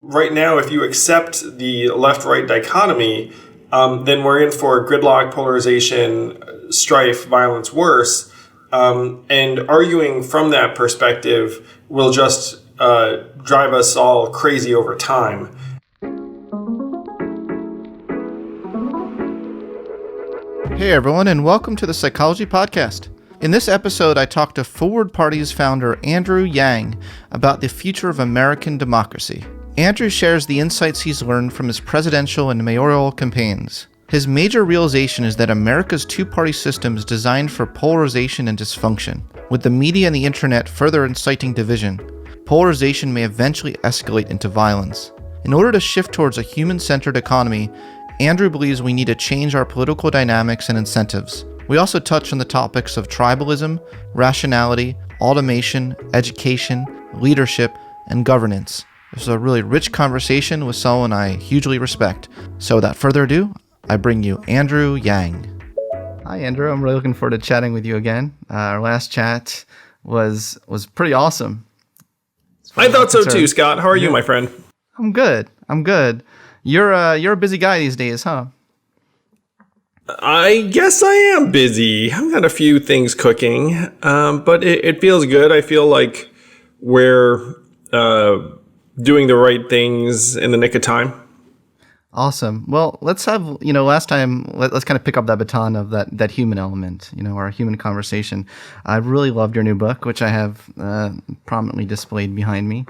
right now, if you accept the left-right dichotomy, then we're in for gridlock, polarization, strife, violence, worse. And arguing from that perspective will just drive us all crazy over time. Hey everyone, and welcome to the Psychology Podcast. In this episode, I talked to Forward Party's founder Andrew Yang about the future of American democracy. Andrew shares the insights he's learned from his presidential and mayoral campaigns. His major realization is that America's two-party system is designed for polarization and dysfunction, with the media and the internet further inciting division. Polarization may eventually escalate into violence. In order to shift towards a human-centered economy, Andrew believes we need to change our political dynamics and incentives. We also touch on the topics of tribalism, rationality, automation, education, leadership, and governance. This is a really rich conversation with someone I hugely respect. So without further ado, I bring you Andrew Yang. Hi Andrew, I'm really looking forward to chatting with you again. Our last chat was pretty awesome. I thought so too, Scott. How are you, my friend? I'm good. You're a busy guy these days, huh? I guess I am busy. I've got a few things cooking, but it feels good. I feel like we're doing the right things in the nick of time. Awesome. Well, let's have, last time, let's kind of pick up that baton of that human element, our human conversation. I really loved your new book, which I have prominently displayed behind me.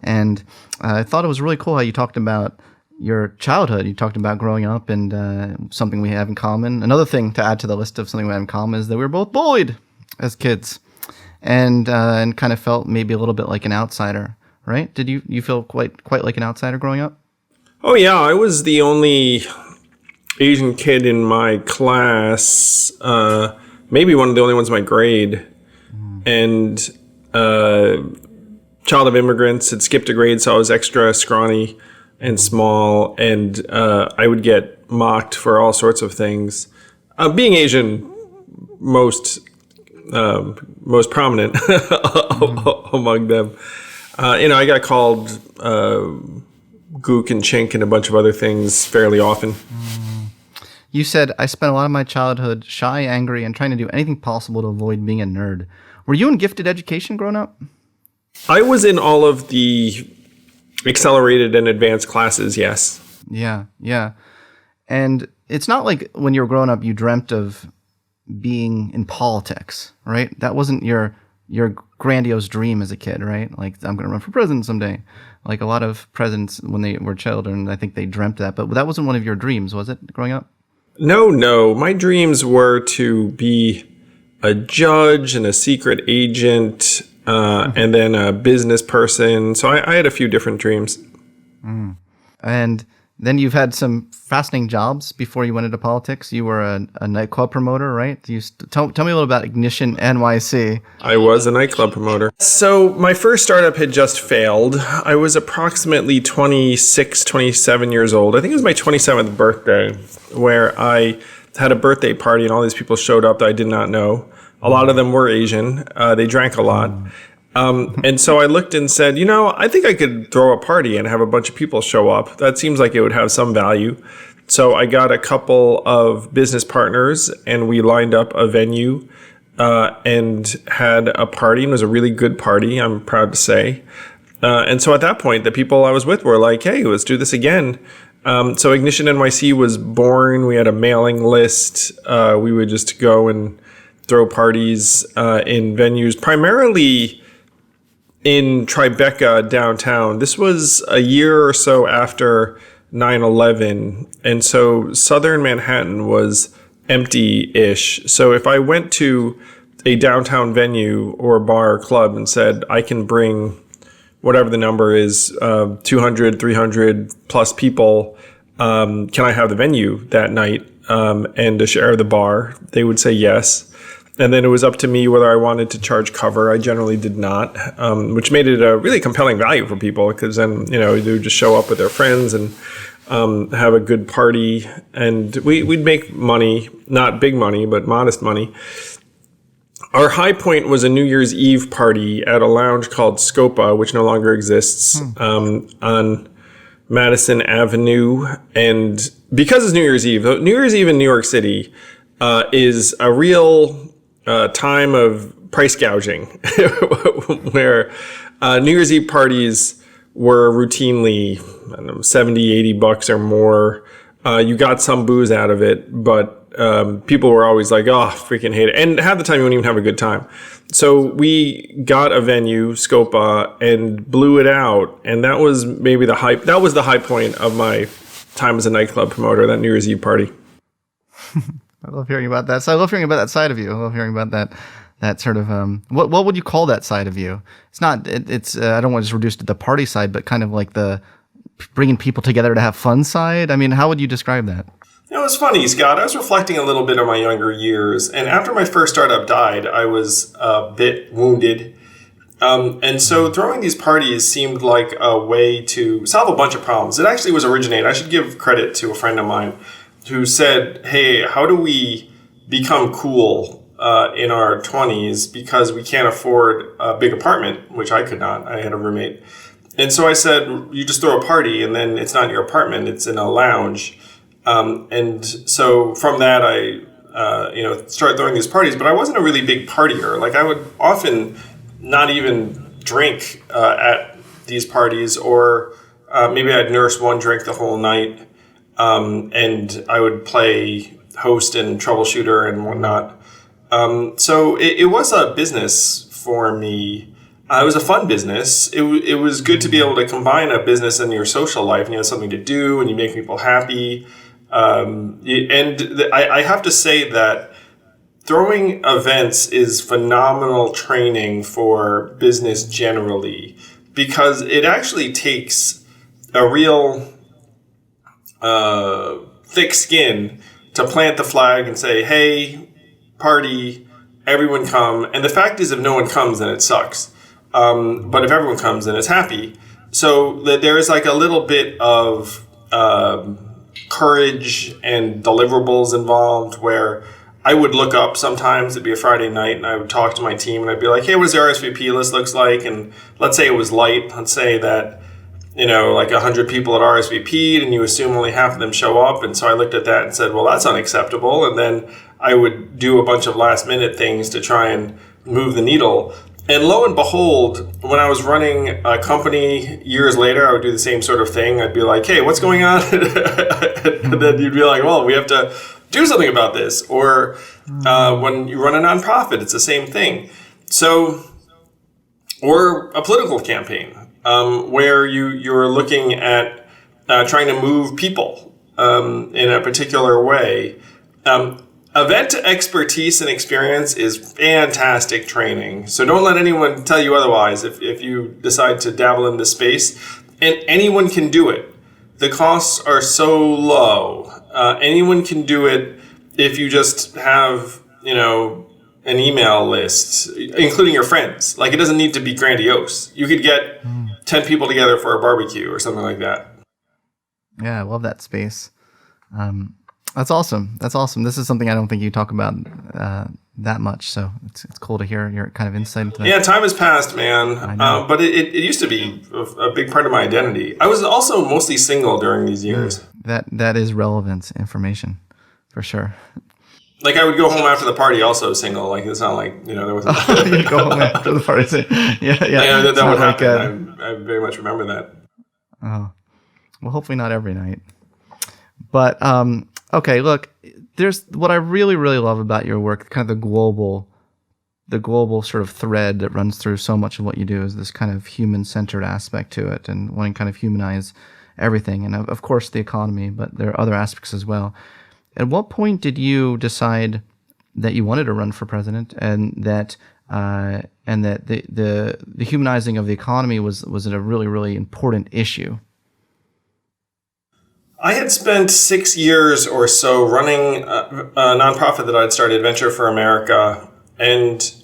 And I thought it was really cool how you talked about your childhood. You talked about growing up and something we have in common. Another thing to add to the list of something we have in common is that we were both bullied as kids and kind of felt maybe a little bit like an outsider, right? Did you feel quite like an outsider growing up? Oh, yeah. I was the only Asian kid in my class, maybe one of the only ones in my grade. And child of immigrants, had skipped a grade, so I was extra scrawny and small, and I would get mocked for all sorts of things. Being Asian, most prominent among them. I got called gook and chink and a bunch of other things fairly often. You said, I spent a lot of my childhood shy, angry, and trying to do anything possible to avoid being a nerd. Were you in gifted education growing up? I was in all of the accelerated and advanced classes, yes. Yeah. And it's not like when you were growing up, you dreamt of being in politics, right? That wasn't your grandiose dream as a kid, right? Like, I'm going to run for president someday. Like a lot of presidents, when they were children, I think they dreamt that. But that wasn't one of your dreams, was it, growing up? No. My dreams were to be a judge and a secret agent, and then a business person. So I had a few different dreams. And then you've had some fascinating jobs before you went into politics. You were a nightclub promoter, right? Tell me a little about Ignition NYC. I was a nightclub promoter. So my first startup had just failed. I was approximately 26, 27 years old. I think it was my 27th birthday, where I had a birthday party and all these people showed up that I did not know. A lot of them were Asian. They drank a lot. And so I looked and said, I think I could throw a party and have a bunch of people show up. That seems like it would have some value. So I got a couple of business partners and we lined up a venue and had a party. And it was a really good party, I'm proud to say. And so at that point, the people I was with were like, hey, let's do this again. So Ignition NYC was born. We had a mailing list. We would just go and throw parties in venues, primarily in Tribeca downtown. This was a year or so after 9/11, and so southern Manhattan was empty-ish. So if I went to a downtown venue or a bar or club and said, I can bring whatever the number is, 200, 300 plus people, can I have the venue that night and a share of the bar? They would say yes. And then it was up to me whether I wanted to charge cover. I generally did not, which made it a really compelling value for people because then, they would just show up with their friends and have a good party. And we'd make money, not big money, but modest money. Our high point was a New Year's Eve party at a lounge called Scopa, which no longer exists, on Madison Avenue. And because it's New Year's Eve in New York City is a real time of price gouging, where New Year's Eve parties were routinely, I don't know, $70, $80 or more. You got some booze out of it, but people were always like, oh, freaking hate it. And half the time you wouldn't even have a good time. So we got a venue, Scopa, and blew it out. And that was maybe the high point of my time as a nightclub promoter, that New Year's Eve party. I love hearing about that. So I love hearing about that side of you. I love hearing about that sort of, what would you call that side of you? It's not, I don't want to just reduce it to the party side, but kind of like the bringing people together to have fun side. I mean, how would you describe that? It was funny, Scott. I was reflecting a little bit on my younger years, and after my first startup died, I was a bit wounded. And so throwing these parties seemed like a way to solve a bunch of problems. It actually was originated. I should give credit to a friend of mine who said, hey, how do we become cool in our 20s because we can't afford a big apartment, which I could not. I had a roommate. And so I said, you just throw a party, and then it's not in your apartment, it's in a lounge. And so from that, I started throwing these parties, but I wasn't a really big partier. Like I would often not even drink at these parties, or maybe I'd nurse one drink the whole night, and I would play host and troubleshooter and whatnot. So it was a business for me. It was a fun business. It was good to be able to combine a business and your social life, and you have something to do, and you make people happy. I have to say that throwing events is phenomenal training for business generally, because it actually takes a real thick skin to plant the flag and say, hey, party, everyone come. And the fact is, if no one comes, then it sucks. But if everyone comes, then it's happy. So there is like a little bit of courage and deliverables involved, where I would look up sometimes, it'd be a Friday night, and I would talk to my team and I'd be like, hey, what does the RSVP list looks like? And let's say it was light. Let's say that, like 100 people at RSVP'd, and you assume only half of them show up. And so I looked at that and said, well, that's unacceptable. And then I would do a bunch of last minute things to try and move the needle. And lo and behold, when I was running a company years later, I would do the same sort of thing. I'd be like, hey, what's going on? And then you'd be like, well, we have to do something about this. Or when you run a nonprofit, it's the same thing. So, or a political campaign, where you're looking at trying to move people in a particular way. Event expertise and experience is fantastic training. So don't let anyone tell you otherwise if you decide to dabble in this space. And anyone can do it. The costs are so low. Anyone can do it if you just have, an email list, including your friends. Like, it doesn't need to be grandiose. You could get 10 people together for a barbecue or something like that. Yeah, I love that space. That's awesome. This is something I don't think you talk about that much, so it's cool to hear your kind of insight into that. Yeah, time has passed, man. But it used to be a big part of my identity. I was also mostly single during these years. That is relevant information, for sure. Like, I would go home after the party also single. Like, it's not like, there was... You go home after the party. Yeah. That would happen. I very much remember that. Oh, well, hopefully not every night. But, okay, look, there's what I really, really love about your work, kind of the global sort of thread that runs through so much of what you do is this kind of human-centered aspect to it, and wanting to kind of humanize everything, and of course the economy, but there are other aspects as well. At what point did you decide that you wanted to run for president, and that the humanizing of the economy was a really, really important issue? I had spent 6 years or so running a nonprofit that I'd started, Venture for America. And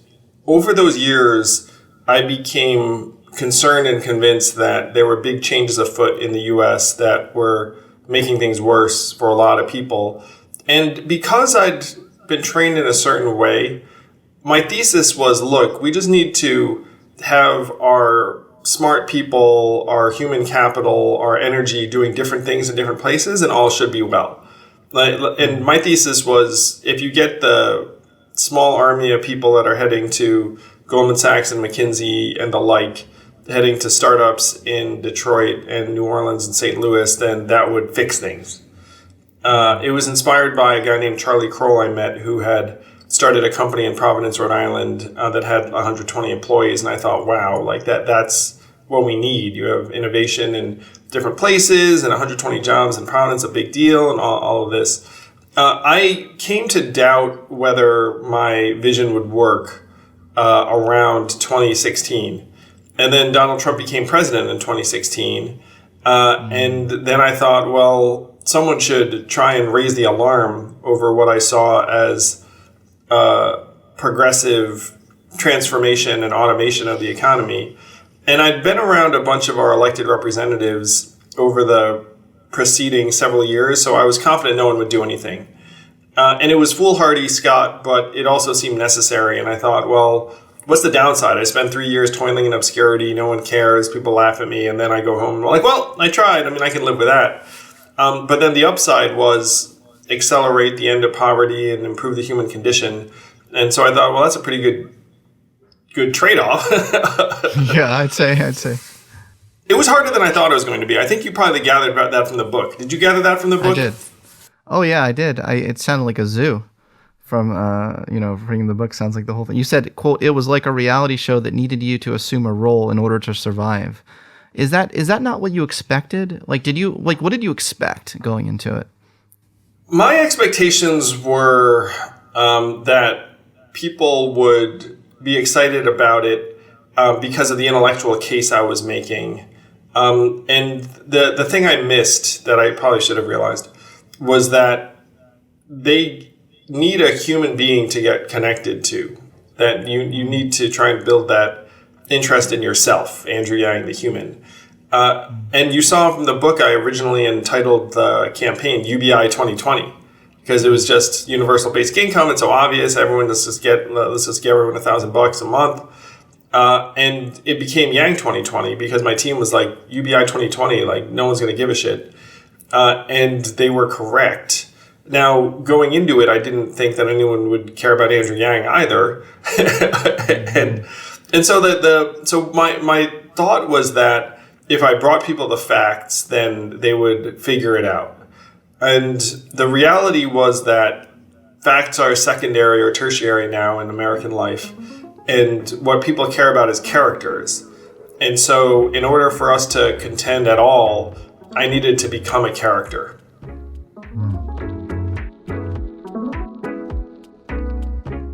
over those years, I became concerned and convinced that there were big changes afoot in the U.S. that were making things worse for a lot of people. And because I'd been trained in a certain way, my thesis was, look, we just need to have our smart people, our human capital, our energy doing different things in different places, and all should be well. And my thesis was, if you get the small army of people that are heading to Goldman Sachs and McKinsey and the like, heading to startups in Detroit and New Orleans and St. Louis, then that would fix things. It was inspired by a guy named Charlie Kroll I met, who had started a company in Providence, Rhode Island, that had 120 employees. And I thought, wow, like that's what we need. You have innovation in different places and 120 jobs in Providence, a big deal, and all of this. I came to doubt whether my vision would work around 2016. And then Donald Trump became president in 2016. And then I thought, well, someone should try and raise the alarm over what I saw as progressive transformation and automation of the economy. And I'd been around a bunch of our elected representatives over the preceding several years, so I was confident no one would do anything. And it was foolhardy, Scott, but it also seemed necessary. And I thought, well, what's the downside? I spent 3 years toiling in obscurity. No one cares. People laugh at me. And then I go home and I'm like, well, I tried. I mean, I can live with that. But then the upside was accelerate the end of poverty and improve the human condition. And so I thought, well, that's a pretty good trade-off. Yeah, I'd say. It was harder than I thought it was going to be. I think you probably gathered about that from the book. Did you gather that from the book? I did. Oh, yeah, I did. It sounded like a zoo from, reading the book. Sounds like the whole thing. You said, quote, it was like a reality show that needed you to assume a role in order to survive. Is that not what you expected? What did you expect going into it? My expectations were that people would be excited about it because of the intellectual case I was making. And the thing I missed that I probably should have realized was that they need a human being to get connected to. That you need to try and build that interest in yourself, Andrew Yang, the human. And you saw from the book I originally entitled the campaign UBI 2020, because it was just universal basic income. It's so obvious. let's just give everyone $1,000 a month. And it became Yang 2020 because my team was like, UBI 2020, like no one's going to give a shit. And they were correct. Now, going into it, I didn't think that anyone would care about Andrew Yang either. and so my thought was that if I brought people the facts, then they would figure it out. And the reality was that facts are secondary or tertiary now in American life. And what people care about is characters. And so in order for us to contend at all, I needed to become a character.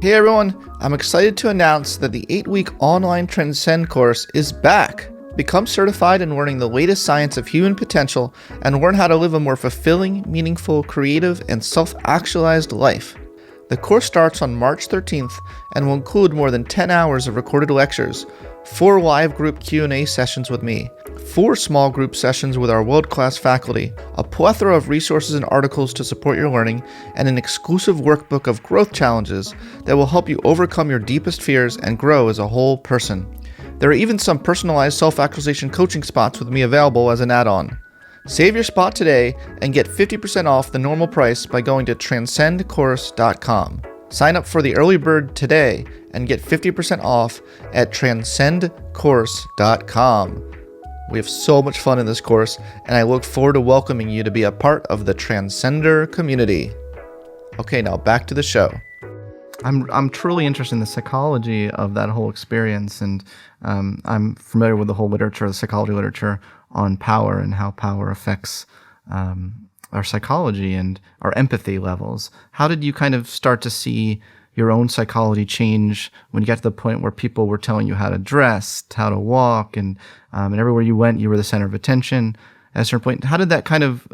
Hey everyone, I'm excited to announce that the 8-week online Transcend course is back. Become certified in learning the latest science of human potential and learn how to live a more fulfilling, meaningful, creative, and self-actualized life. The course starts on March 13th and will include more than 10 hours of recorded lectures, 4 live group Q&A sessions with me, 4 small group sessions with our world-class faculty, a plethora of resources and articles to support your learning, and an exclusive workbook of growth challenges that will help you overcome your deepest fears and grow as a whole person. There are even some personalized self-actualization coaching spots with me available as an add-on. Save your spot today and get 50% off the normal price by going to transcendcourse.com. Sign up for the early bird today and get 50% off at transcendcourse.com. We have so much fun in this course, and I look forward to welcoming you to be a part of the Transcender community. Okay, now back to the show. I'm truly interested in the psychology of that whole experience, and I'm familiar with the whole literature, the psychology literature on power and how power affects our psychology and our empathy levels. How did you kind of start to see your own psychology change when you got to the point where people were telling you how to dress, how to walk, and everywhere you went, you were the center of attention? At a certain point, how did that kind of,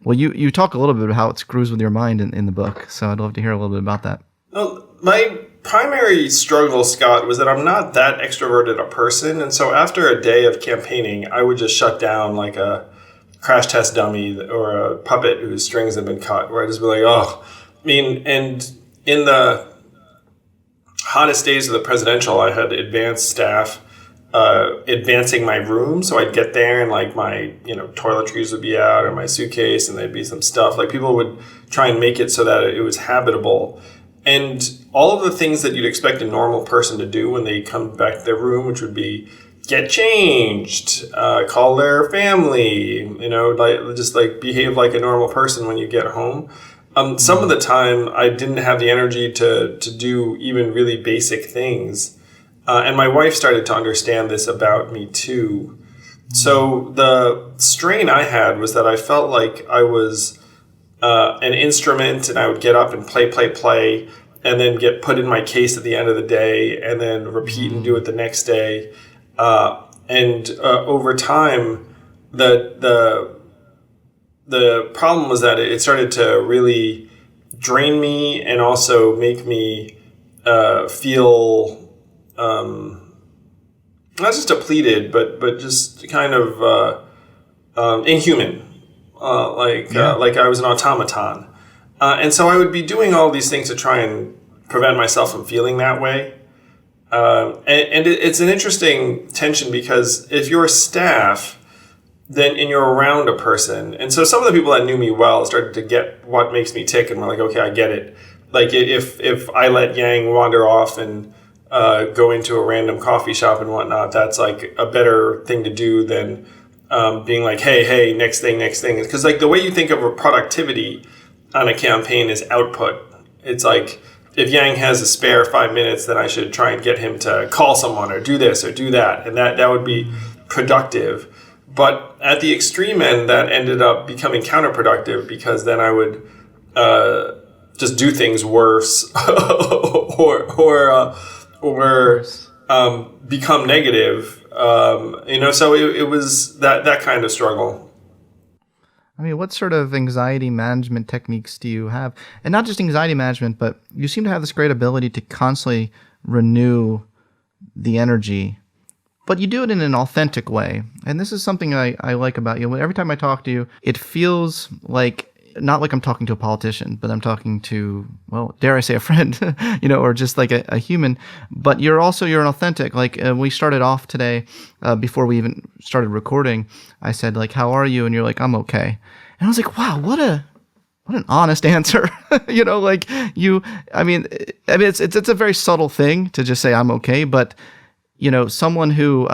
you talk a little bit about how it screws with your mind in the book, so I'd love to hear a little bit about that. Well, my primary struggle, Scott, was that I'm not that extroverted a person. And so after a day of campaigning, I would just shut down like a crash test dummy or a puppet whose strings had been cut, where I'd just be like, oh. I mean, and in the hottest days of the presidential, I had advanced staff advancing my room. So I'd get there and like my, toiletries would be out or my suitcase and there'd be some stuff. Like people would try and make it so that it was habitable. And all of the things that you'd expect a normal person to do when they come back to their room, which would be get changed, call their family, just like behave like a normal person when you get home. Some of the time I didn't have the energy to do even really basic things. And my wife started to understand this about me too. So the strain I had was that I felt like I was an instrument and I would get up and play, and then get put in my case at the end of the day and then repeat and do it the next day. And over time, the problem was that it started to really drain me and also make me feel not just depleted, but just kind of inhuman, like I was an automaton. And so I would be doing all these things to try and prevent myself from feeling that way. And it's an interesting tension because if you're staff, then and you're around a person. And so some of the people that knew me well started to get what makes me tick and were like, okay, I get it. Like if I let Yang wander off and go into a random coffee shop and whatnot, that's like a better thing to do than being like, hey, next thing. Because like the way you think of a productivity on a campaign is output. It's like if Yang has a spare 5 minutes, then I should try and get him to call someone or do this or do that. And that would be productive. But at the extreme end, that ended up becoming counterproductive because then I would just do things worse or become negative. So it was that kind of struggle. I mean, what sort of anxiety management techniques do you have? And not just anxiety management, but you seem to have this great ability to constantly renew the energy, but you do it in an authentic way. And this is something I like about you. Every time I talk to you, it feels like, not like I'm talking to a politician, but I'm talking to, well, dare I say a friend, or just like a human. But you're an authentic. Like we started off today, before we even started recording, I said like, how are you? And you're like, I'm okay. And I was like, wow, what an honest answer. It's a very subtle thing to just say I'm okay. But, someone who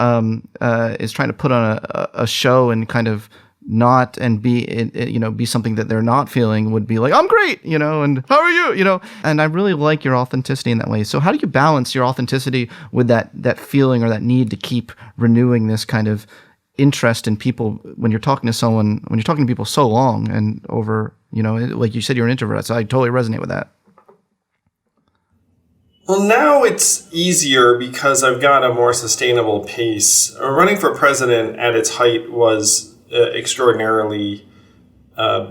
is trying to put on a show and kind of not and be something that they're not feeling would be like, I'm great, and how are you, and I really like your authenticity in that way. So how do you balance your authenticity with that feeling or that need to keep renewing this kind of interest in people when you're talking to people so long and over, like you said, you're an introvert, so I totally resonate with that. Well, now it's easier because I've got a more sustainable pace. Running for president at its height was extraordinarily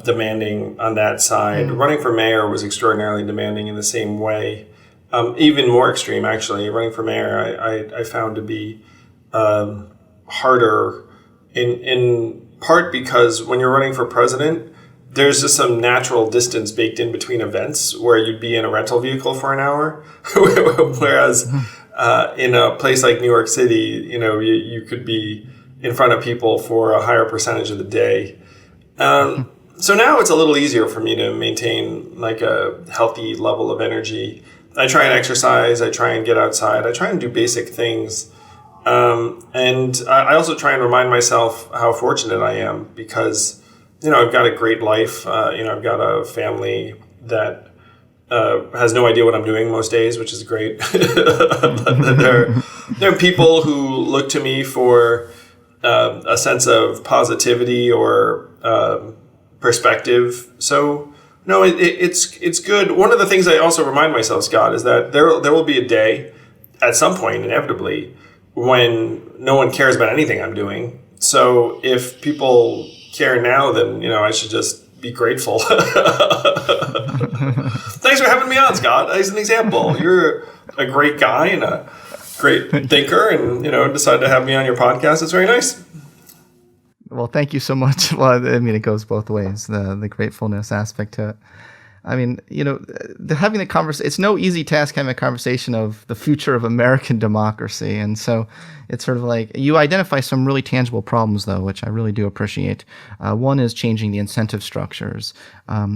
demanding on that side. Running for mayor was extraordinarily demanding in the same way. Even more extreme, actually. Running for mayor, I found to be harder in part because when you're running for president, there's just some natural distance baked in between events where you'd be in a rental vehicle for an hour, whereas in a place like New York City, you could be in front of people for a higher percentage of the day. So now it's a little easier for me to maintain like a healthy level of energy. I try and exercise. I try and get outside. I try and do basic things. And I also try and remind myself how fortunate I am because, I've got a great life. I've got a family that has no idea what I'm doing most days, which is great. There are people who look to me for a sense of positivity or perspective. So, no, it's good. One of the things I also remind myself, Scott, is that there will be a day at some point, inevitably, when no one cares about anything I'm doing. So if people care now, then, I should just be grateful. Thanks for having me on, Scott. As an example, you're a great guy and a great thinker and, decided to have me on your podcast. It's very nice. Well, thank you so much. Well, I mean, it goes both ways, the gratefulness aspect to it. I mean, having the conversation, it's no easy task having a conversation of the future of American democracy. And so it's sort of like you identify some really tangible problems, though, which I really do appreciate. One is changing the incentive structures.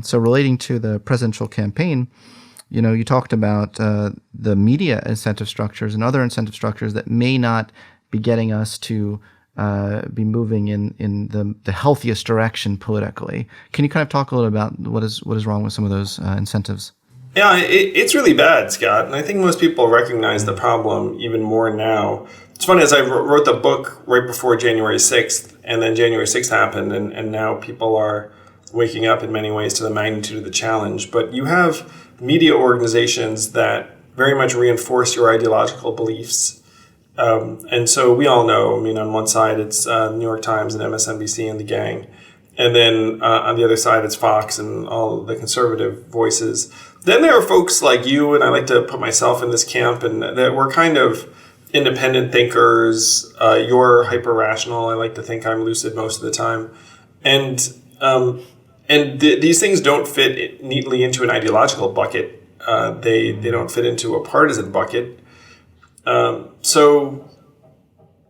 So relating to the presidential campaign, you talked about the media incentive structures and other incentive structures that may not be getting us to be moving in the healthiest direction politically. Can you kind of talk a little about what is wrong with some of those incentives? Yeah, it's really bad, Scott. And I think most people recognize the problem even more now. It's funny, as I wrote the book right before January 6th, and then January 6th happened, and now people are waking up in many ways to the magnitude of the challenge. But you have media organizations that very much reinforce your ideological beliefs. And so we all know, on one side it's New York Times and MSNBC and the gang. And then on the other side it's Fox and all the conservative voices. Then there are folks like you, and I like to put myself in this camp, and that we're kind of independent thinkers. You're hyper-rational. I like to think I'm lucid most of the time. And these things don't fit neatly into an ideological bucket. They don't fit into a partisan bucket. So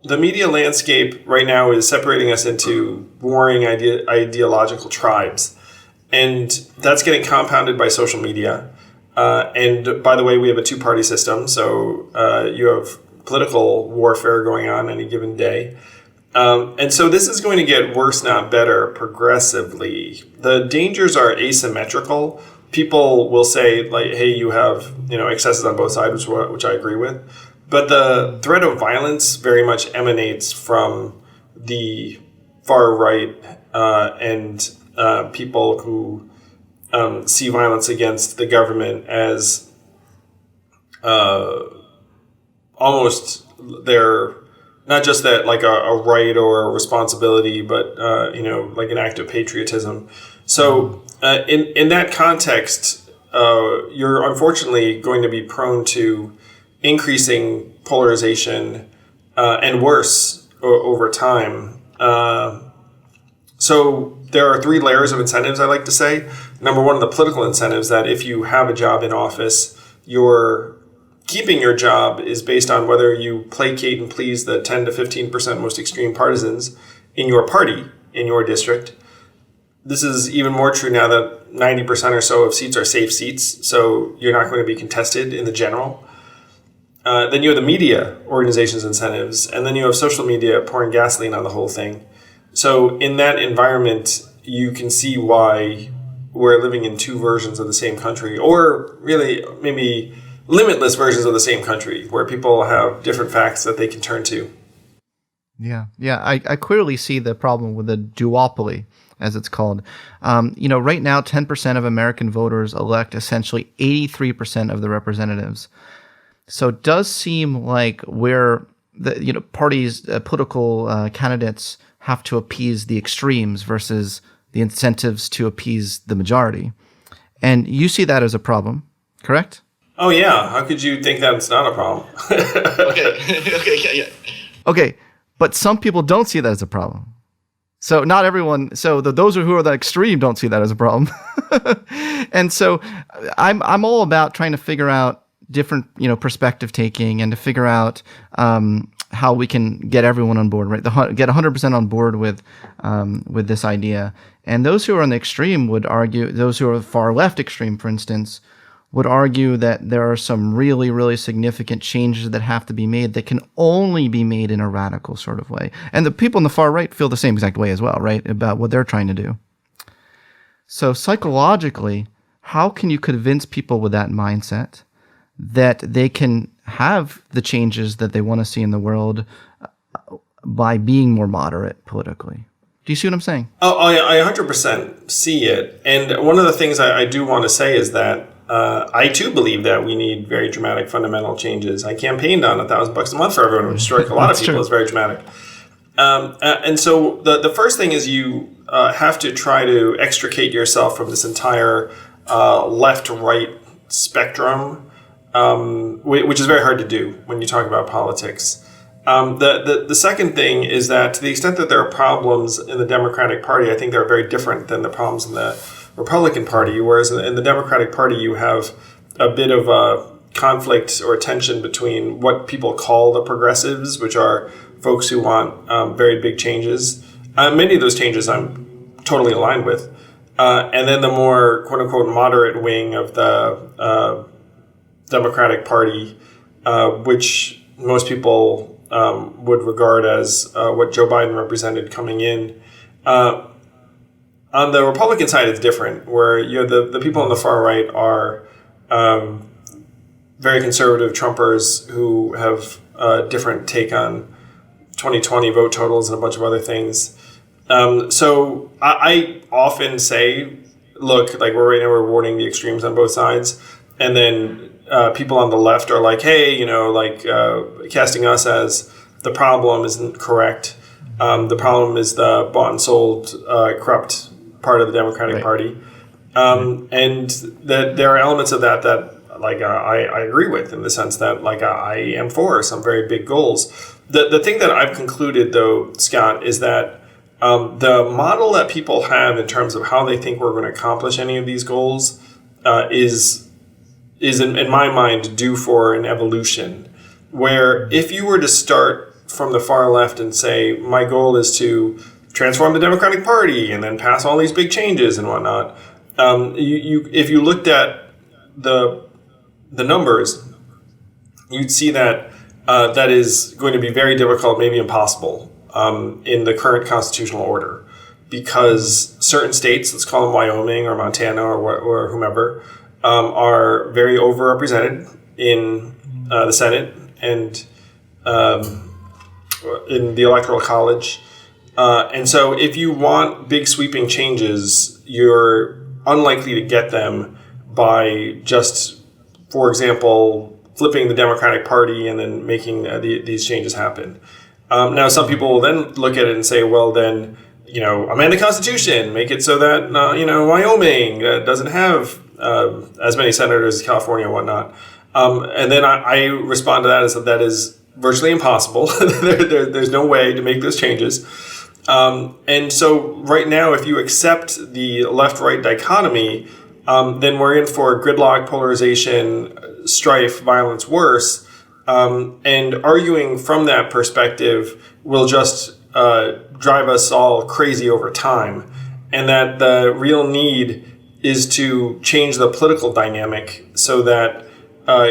the media landscape right now is separating us into warring ideological tribes. And that's getting compounded by social media. And by the way, we have a two-party system. So you have political warfare going on any given day. And so this is going to get worse, not better, progressively. The dangers are asymmetrical. People will say, like, hey, you have excesses on both sides, which I agree with. But the threat of violence very much emanates from the far right and people who see violence against the government as almost their, not just that like a right or a responsibility, but like an act of patriotism. So in that context, you're unfortunately going to be prone to increasing polarization and worse over time. So there are three layers of incentives, I like to say. Number one, the political incentives, that if you have a job in office, your keeping your job is based on whether you placate and please the 10 to 15% most extreme partisans in your party, in your district. This is even more true now that 90% or so of seats are safe seats, so you're not going to be contested in the general. Then you have the media organizations' incentives, and then you have social media pouring gasoline on the whole thing. So in that environment, you can see why we're living in two versions of the same country, or really maybe limitless versions of the same country, where people have different facts that they can turn to. Yeah. I clearly see the problem with the duopoly, as it's called. Right now, 10% of American voters elect essentially 83% of the representatives. So it does seem like where the parties, political candidates have to appease the extremes versus the incentives to appease the majority. And you see that as a problem, correct? Oh, yeah. How could you think that it's not a problem? Okay, but some people don't see that as a problem. So not everyone. So those who are the extreme don't see that as a problem. And so I'm all about trying to figure out different perspective taking and to figure out how we can get everyone on board, right? Get 100% on board with this idea. And those who are on the extreme would argue, those who are far left extreme, for instance, would argue that there are some really, really significant changes that have to be made that can only be made in a radical sort of way. And the people on the far right feel the same exact way as well, right? About what they're trying to do. So psychologically, how can you convince people with that mindset that they can have the changes that they want to see in the world by being more moderate politically? Do you see what I'm saying? Oh yeah, I 100% see it. And one of the things I do want to say is that I too believe that we need very dramatic fundamental changes. I campaigned on $1,000 a month for everyone, which struck a lot of people as very dramatic. And so the first thing is you have to try to extricate yourself from this entire left-right spectrum, which is very hard to do when you talk about politics. The second thing is that to the extent that there are problems in the Democratic Party, I think they're very different than the problems in the Republican Party, whereas in the Democratic Party you have a bit of a conflict or tension between what people call the progressives, which are folks who want very big changes. Many of those changes I'm totally aligned with. And then the more quote-unquote moderate wing of the Democratic Party, which most people would regard as what Joe Biden represented coming in. On the Republican side, it's different, where the people on the far right are very conservative Trumpers who have a different take on 2020 vote totals and a bunch of other things. So I often say, look, like right now we're rewarding the extremes on both sides, and then people on the left are like, hey, casting us as the problem isn't correct. The problem is the bought and sold, corrupt part of the Democratic Party, and that there are elements of that I agree with, in the sense that I am for some very big goals. The thing that I've concluded, though, Scott, is that the model that people have in terms of how they think we're going to accomplish any of these goals is in my mind due for an evolution, where if you were to start from the far left and say my goal is to transform the Democratic Party and then pass all these big changes and whatnot, if you looked at the numbers, you'd see that that is going to be very difficult, maybe impossible, in the current constitutional order, because certain states, let's call them Wyoming or Montana or whomever, are very overrepresented in the Senate and in the Electoral College. And so if you want big sweeping changes, you're unlikely to get them by just, for example, flipping the Democratic Party and then making these changes happen. Now, some people will then look at it and say, well, then, amend the Constitution, make it so that, Wyoming doesn't have as many senators as California and whatnot. And then I respond to that as that is virtually impossible. There's no way to make those changes. And so right now, if you accept the left-right dichotomy, then we're in for gridlock, polarization, strife, violence, worse. And arguing from that perspective will just drive us all crazy over time. And that the real need is to change the political dynamic so that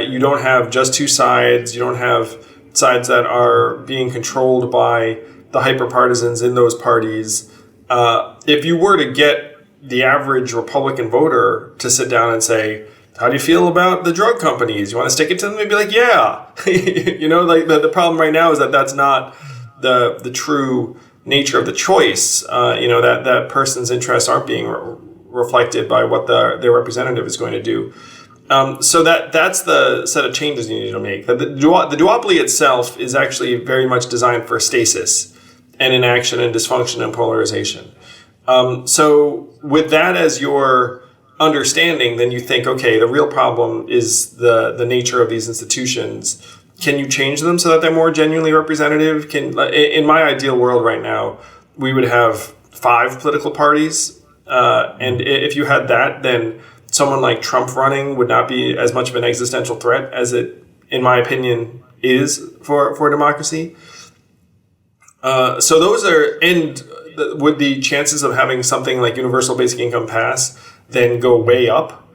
you don't have just two sides. You don't have sides that are being controlled by the hyper-partisans in those parties. If you were to get the average Republican voter to sit down and say, how do you feel about the drug companies? You want to stick it to them? They'd be like, yeah. The problem right now is that that's not the true nature of the choice. That person's interests aren't being reflected by what their representative is going to do. So that's the set of changes you need to make. The duopoly itself is actually very much designed for stasis and inaction and dysfunction and polarization. So with that as your understanding, then you think, okay, the real problem is the nature of these institutions. Can you change them so that they're more genuinely representative? In my ideal world right now, we would have 5 political parties. And if you had that, then someone like Trump running would not be as much of an existential threat as it, in my opinion, is for democracy. So those are, and would the chances of having something like universal basic income pass then go way up?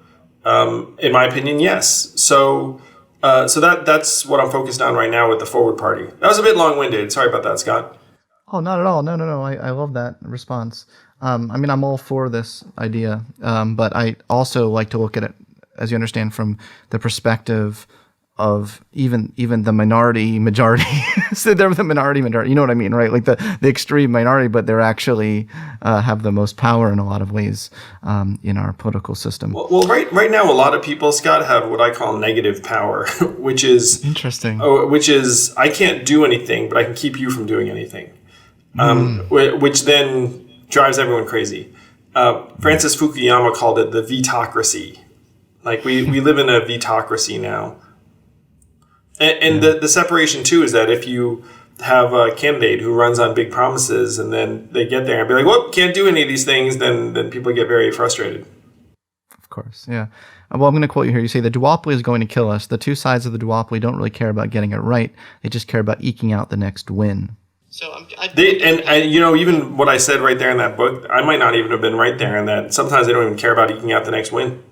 In my opinion, yes. So that's what I'm focused on right now with the Forward Party. That was a bit long-winded. Sorry about that, Scott. Oh, not at all. No. I love that response. I'm all for this idea, but I also like to look at it, as you understand, from the perspective of even the minority majority. So they're the minority, you know what I mean, right? Like the extreme minority, but they're actually have the most power in a lot of ways in our political system. Well, right now, a lot of people, Scott, have what I call negative power, which is interesting. Which is I can't do anything, but I can keep you from doing anything, which then drives everyone crazy. Francis Fukuyama called it the vitocracy. Like we live in a vitocracy now. And the separation, too, is that if you have a candidate who runs on big promises and then they get there and be like, well, can't do any of these things, then people get very frustrated. course. Yeah. Well, I'm going to quote you here. You say the duopoly is going to kill us. The two sides of the duopoly don't really care about getting it right. They just care about eking out the next win. So even what I said right there in that book, I might not even have been right there in that sometimes they don't even care about eking out the next win.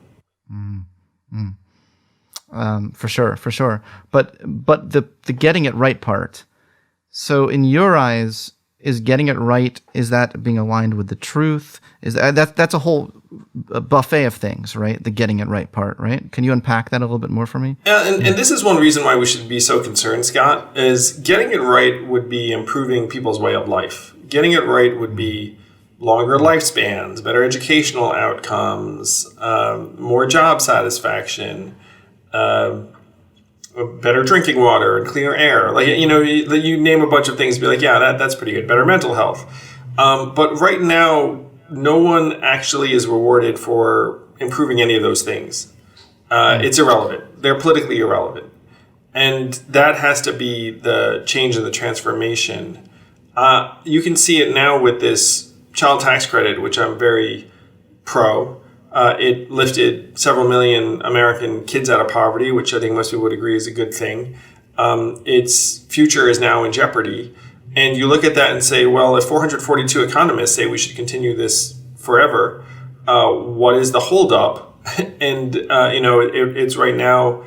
For sure. But the getting it right part. So in your eyes, is getting it right, is that being aligned with the truth? Is that's a whole buffet of things, right? The getting it right part, right? Can you unpack that a little bit more for me? Yeah, and this is one reason why we should be so concerned, Scott, is getting it right would be improving people's way of life. Getting it right would be longer lifespans, better educational outcomes, more job satisfaction, better drinking water and cleaner air. Like, you name a bunch of things, be like, yeah, that's pretty good. Better mental health. But right now, no one actually is rewarded for improving any of those things. It's irrelevant. They're politically irrelevant. And that has to be the change and the transformation. You can see it now with this child tax credit, which I'm very pro. It lifted several million American kids out of poverty, which I think most people would agree is a good thing. Its future is now in jeopardy. And you look at that and say, well, if 442 economists say we should continue this forever, what is the holdup? And, it's right now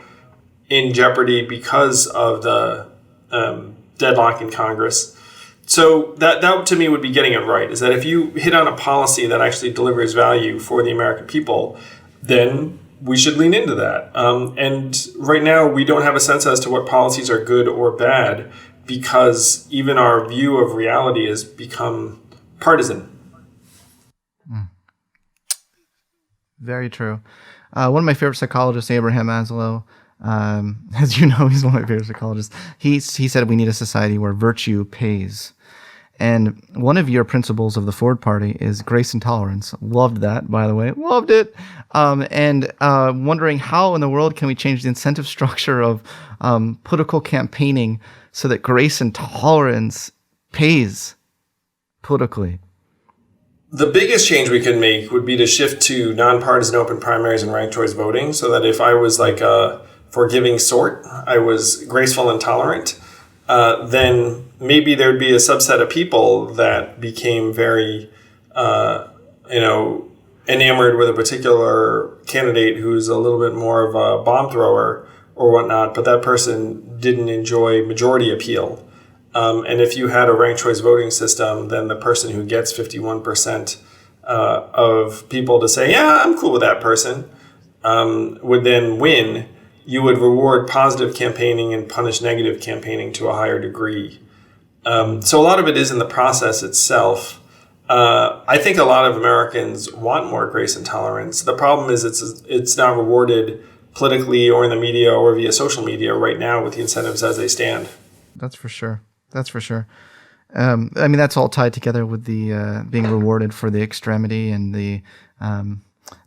in jeopardy because of the deadlock in Congress. So that to me would be getting it right, is that if you hit on a policy that actually delivers value for the American people, then we should lean into that. And right now, we don't have a sense as to what policies are good or bad because even our view of reality has become partisan. Very true. One of my favorite psychologists, Abraham Maslow, as you know, he's one of my favorite psychologists. He said we need a society where virtue pays. And one of your principles of the Forward Party is grace and tolerance. Loved that, by the way. Loved it. And wondering how in the world can we change the incentive structure of political campaigning so that grace and tolerance pays politically? The biggest change we could make would be to shift to nonpartisan open primaries and ranked choice voting, so that if I was like a forgiving sort, I was graceful and tolerant, then maybe there would be a subset of people that became very, enamored with a particular candidate who's a little bit more of a bomb thrower or whatnot, but that person didn't enjoy majority appeal. And if you had a ranked choice voting system, then the person who gets 51% of people to say, yeah, I'm cool with that person, would then win. You would reward positive campaigning and punish negative campaigning to a higher degree. So a lot of it is in the process itself. I think a lot of Americans want more grace and tolerance. The problem is it's not rewarded politically or in the media or via social media right now with the incentives as they stand. That's for sure. That's all tied together with the being rewarded for the extremity and the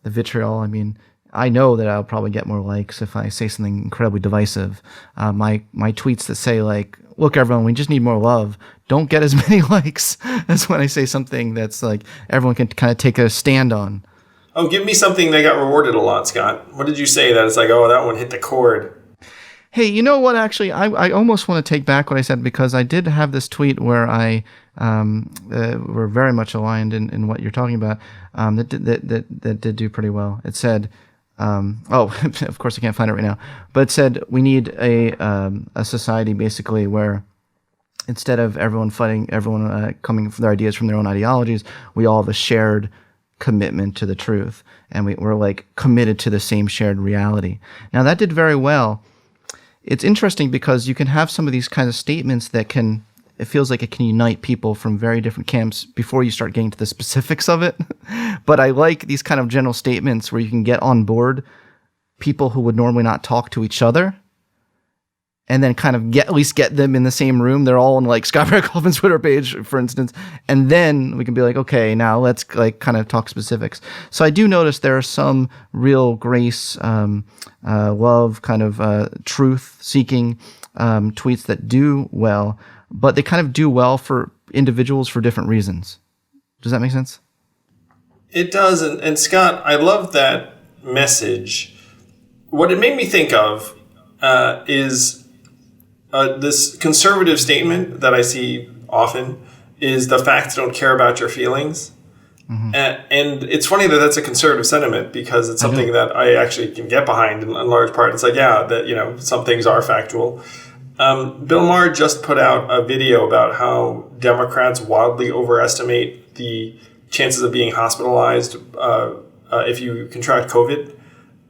vitriol. I mean, I know that I'll probably get more likes if I say something incredibly divisive. My tweets that say like, look, everyone, we just need more love, don't get as many likes as when I say something that's like everyone can kind of take a stand on. Oh, give me something that got rewarded a lot, Scott. What did you say that it's like, oh, that one hit the chord? Hey, you know what? Actually, I almost want to take back what I said, because I did have this tweet where I were very much aligned in what you're talking about. That did do pretty well. It said, of course I can't find it right now, but it said we need a society basically where instead of everyone fighting, everyone coming for their ideas from their own ideologies, we all have a shared commitment to the truth, and we're like committed to the same shared reality. Now that did very well. It's interesting because you can have some of these kinds of statements that it feels like it can unite people from very different camps before you start getting to the specifics of it. But I like these kind of general statements where you can get on board people who would normally not talk to each other, and then kind of at least get them in the same room. They're all on like Scott Reckoffman's Twitter page, for instance. And then we can be like, okay, now let's like kind of talk specifics. So I do notice there are some real grace, love, kind of truth-seeking tweets that do well, but they kind of do well for individuals for different reasons. Does that make sense? It does. And Scott, I love that message, what it made me think of is this conservative statement that I see often is the facts don't care about your feelings. And it's funny that that's a conservative sentiment because it's something that I actually can get behind in large part. It's like, yeah, that, some things are factual. Bill Maher just put out a video about how Democrats wildly overestimate the chances of being hospitalized if you contract COVID.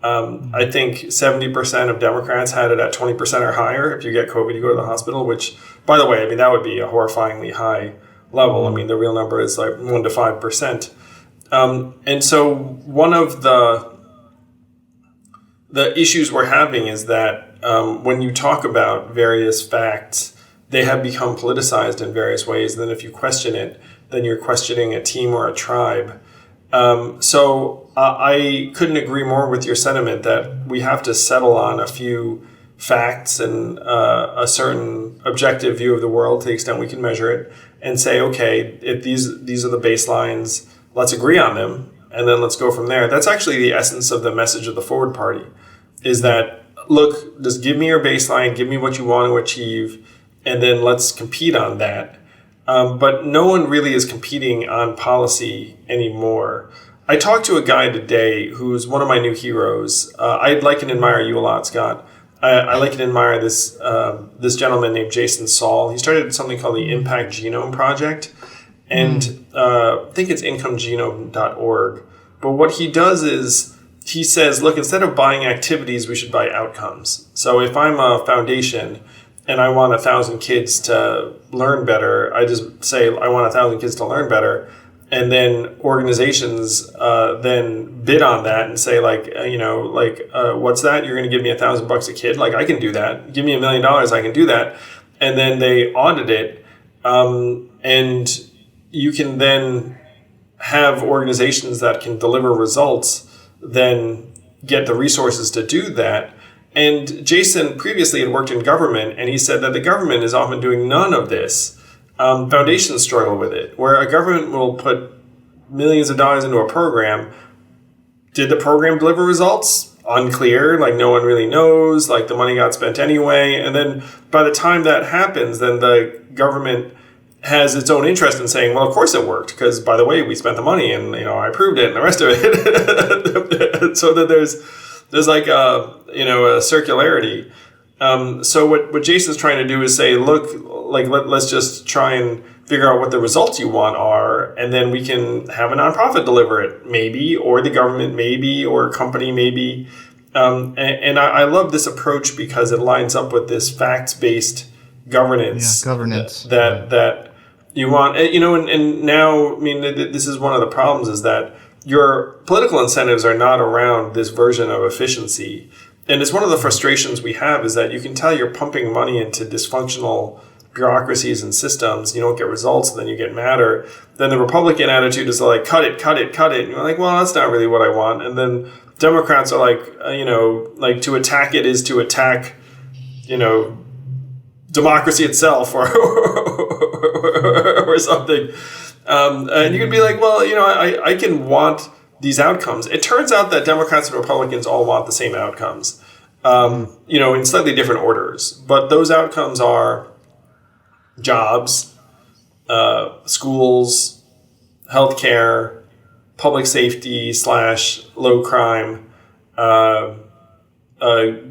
I think 70% of Democrats had it at 20% or higher. If you get COVID, you go to the hospital, which, by the way, I mean, that would be a horrifyingly high level. I mean, the real number is like 1 to 5%. And so one of the issues we're having is that when you talk about various facts, they have become politicized in various ways. And then if you question it, then you're questioning a team or a tribe. So I couldn't agree more with your sentiment that we have to settle on a few facts and a certain objective view of the world to the extent we can measure it, and say, okay, if these are the baselines, let's agree on them, and then let's go from there. That's actually the essence of the message of the Forward Party, is that, look, just give me your baseline, give me what you want to achieve, and then let's compete on that. But no one really is competing on policy anymore. I talked to a guy today who's one of my new heroes. I like and admire you a lot, Scott. I like and admire this gentleman named Jason Saul. He started something called the Impact Genome Project, and I think it's incomegenome.org. But what he does is he says, look, instead of buying activities, we should buy outcomes. So if I'm a foundation and I want 1,000 kids to learn better, I just say I want 1,000 kids to learn better. And then organizations then bid on that and say, what's that? You're going to give me $1,000 a kid? Like, I can do that. Give me $1 million, I can do that. And then they audit it, and you can then have organizations that can deliver results, then get the resources to do that. And Jason previously had worked in government, and he said that the government is often doing none of this. Foundations struggle with it, where a government will put millions of dollars into a program. Did the program deliver results? Unclear, like no one really knows, like the money got spent anyway. And then by the time that happens, then the government has its own interest in saying, well, of course it worked, because by the way, we spent the money and I approved it and the rest of it. So that there's like a circularity. So what Jason's trying to do is say, look, let's just try and figure out what the results you want are, and then we can have a nonprofit deliver it, maybe, or the government, maybe, or a company, maybe. And I love this approach because it lines up with this facts-based governance. Yeah, governance. That you want, and now, I mean, this is one of the problems, is that your political incentives are not around this version of efficiency. And it's one of the frustrations we have, is that you can tell you're pumping money into dysfunctional bureaucracies and systems. You don't get results, and then you get madder. Then the Republican attitude is like, cut it. And you're like, well, that's not really what I want. And then Democrats are like, to attack it is to attack, democracy itself or something. And you can be like, well, I can want these outcomes. It turns out that Democrats and Republicans all want the same outcomes, in slightly different orders. But those outcomes are jobs, schools, healthcare, public safety / low crime,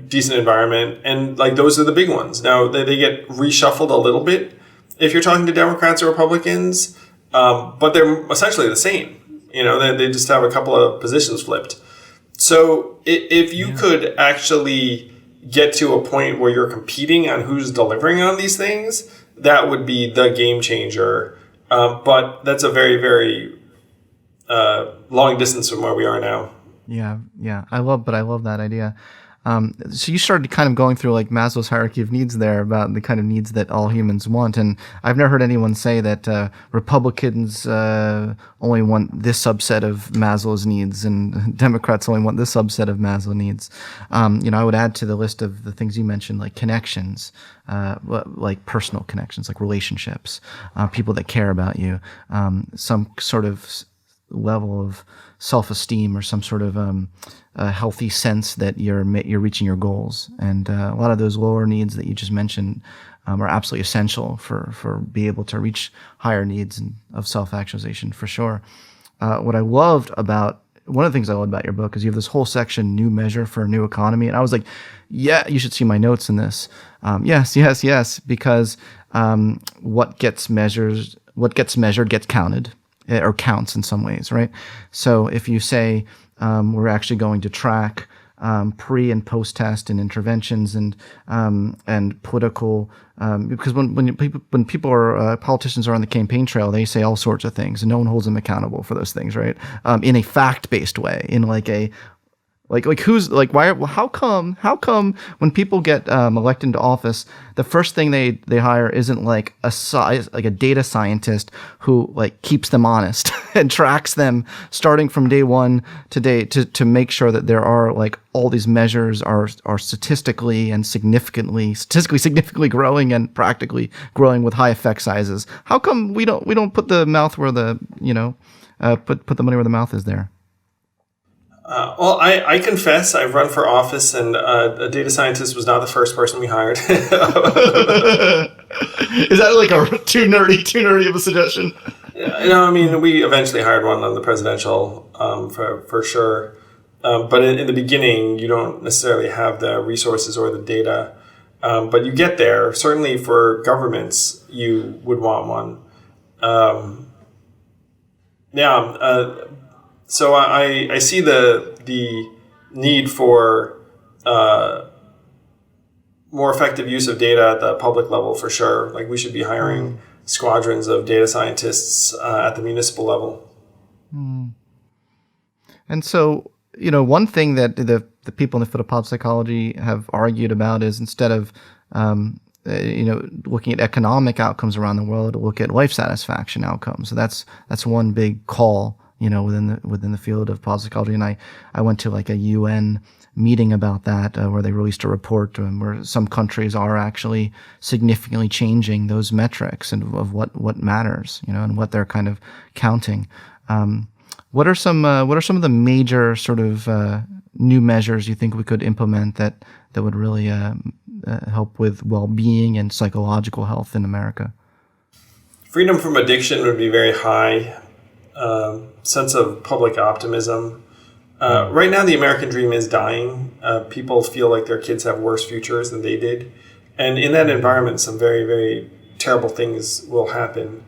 decent environment. And those are the big ones. Now, they get reshuffled a little bit if you're talking to Democrats or Republicans, but they're essentially the same. They just have a couple of positions flipped. So if you could actually get to a point where you're competing on who's delivering on these things, that would be the game changer. But that's a very, very long distance from where we are now. Yeah. I love that idea. So you started kind of going through Maslow's hierarchy of needs there, about the kind of needs that all humans want. And I've never heard anyone say that Republicans only want this subset of Maslow's needs and Democrats only want this subset of Maslow's needs. I would add to the list of the things you mentioned, like connections, like personal connections, like relationships, people that care about you, some sort of level of self-esteem or some sort of a healthy sense that you're reaching your goals. And a lot of those lower needs that you just mentioned are absolutely essential for being able to reach higher needs of self-actualization, for sure. One of the things I loved about your book is you have this whole section, New Measure for a New Economy. And I was like, yeah, you should see my notes in this. Yes, because what gets measured gets counted, or counts in some ways, right? So if you say we're actually going to track pre and post test and interventions and political, because when people are politicians are on the campaign trail, they say all sorts of things and no one holds them accountable for those things, right? In a fact-based way, in how come when people get elected into office, the first thing they hire isn't like a data scientist who like keeps them honest and tracks them starting from day one to make sure that there are like all these measures are statistically significantly growing and practically growing with high effect sizes. How come we don't put the mouth where the put the money where the mouth is there? Well, I confess I've run for office, and a data scientist was not the first person we hired. Is that like a too nerdy of a suggestion? No, I mean, we eventually hired one on the presidential, for sure. But in the beginning, you don't necessarily have the resources or the data. But you get there. Certainly for governments, you would want one. So I see the need for more effective use of data at the public level, for sure. Like, we should be hiring squadrons of data scientists at the municipal level. And so, one thing that the people in the field of pop psychology have argued about is, instead of looking at economic outcomes around the world, to look at life satisfaction outcomes. So that's one big call within the field of pop psychology. And I went to like a UN meeting about that, where they released a report where some countries are actually significantly changing those metrics and of what matters, and what they're kind of counting. What are some of the major sort of new measures you think we could implement that would really help with well-being and psychological health in America? Freedom from addiction would be very high. Sense of public optimism. Right now, the American dream is dying. People feel like their kids have worse futures than they did. And in that environment, some very, very terrible things will happen.